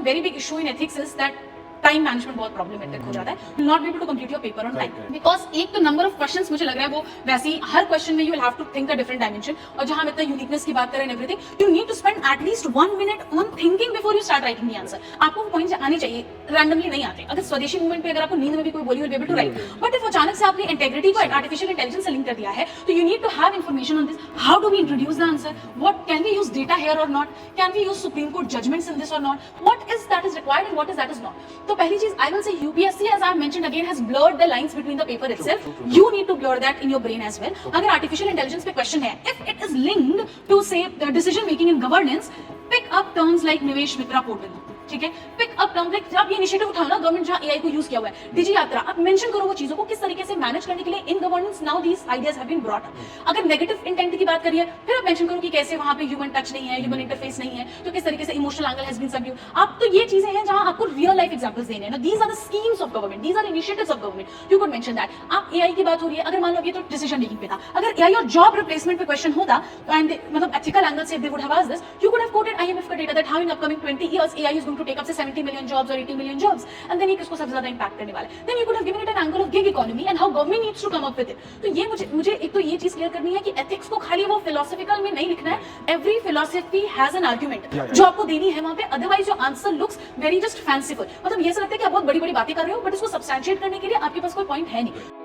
very big issue in ethics is that time management बहुत problematic हो जाता है, not be able to complete your paper on time, because एक तो number of questions मुझे लग रहा है वो वैसे ही हर क्वेश्चन में you will have to think a different dimension, और जहां हम इतना यूनिकनेस की बात करें and everything, you need to spend at least 1 minute on thinking before you start writing the answer. आपको पॉइंट्स आने चाहिए, रैंडमली नहीं आते। अगर स्वदेशी मूवमेंट पे अगर आपको नींद में भी कोई बोली, you will be able to write, but if अचानक से आपने इंटेग्रिटी को आर्टिफिशियल इंटेलिजेंस से लिंक कर दिया है, तो you need to have information on this, how do we introduce the answer, what can we use data here or not, can we use Supreme Court judgments in this or not, what is that is required and what is that is not. तो पहली चीज I will say UPSC as I mentioned again has blurred the lines between the paper itself. You need to blur that in your brain as well. अगर artificial intelligence पे question है, if it is linked to say the decision making in governance, pick up terms like निवेश मित्रा portal, ठीक है, pick up term like आप ये initiative उठाओ ना, गवर्नमेंट जहां एआई को यूज किया हुआ है, डिजी यात्रा, आप मेंशन करो वो चीजों को किस तरीके से मैनेज करने के लिए in governance now these ideas have been brought up. अगर नेगेटिव इंटेंट की बात करिए, फिर आप मेंशन करो कि कैसे वहां पे ह्यूमन टच नहीं है, ह्यूमन इंटरफेस नहीं है, तो किस तरीके से emotional angle has been subdued. आप तो ये चीजें हैं जहां आपको रियल लाइफ एग्जांपल्स देने हैं ना, these are the schemes of government, these are initiatives of government, you could mention that. आप एआई की बात हो रही है, अगर मान लो अभी तो डिसीजन मेकिंग पे था, अगर एआई और जॉब रिप्लेसमेंट पे क्वेश्चन होता एंड मतलब एथिकल एंगल से they would have asked this, you could have quoted IMF का data that how in upcoming 20 years AI is going to take up say 70 million jobs or 80 million jobs, and then ये किसको सबसे ज्यादा impact करने वाला है। Then you could have given it an angle of gig economy and how government needs to come up with it. तो ये मुझे एक तो ये चीज क्लियर करनी है कि एथिक्स को खाली वो फिलोसफिकल में नहीं लिखना है, every philosophy has an argument जो आपको देनी है वहां पे, otherwise your answer looks very just fanciful. मतलब ये ऐसा लगता है कि आप बहुत बड़ी बड़ी बातें कर रहे हो, बट इसको सब्सटैंशिएट करने के लिए आपके पास कोई पॉइंट है नहीं।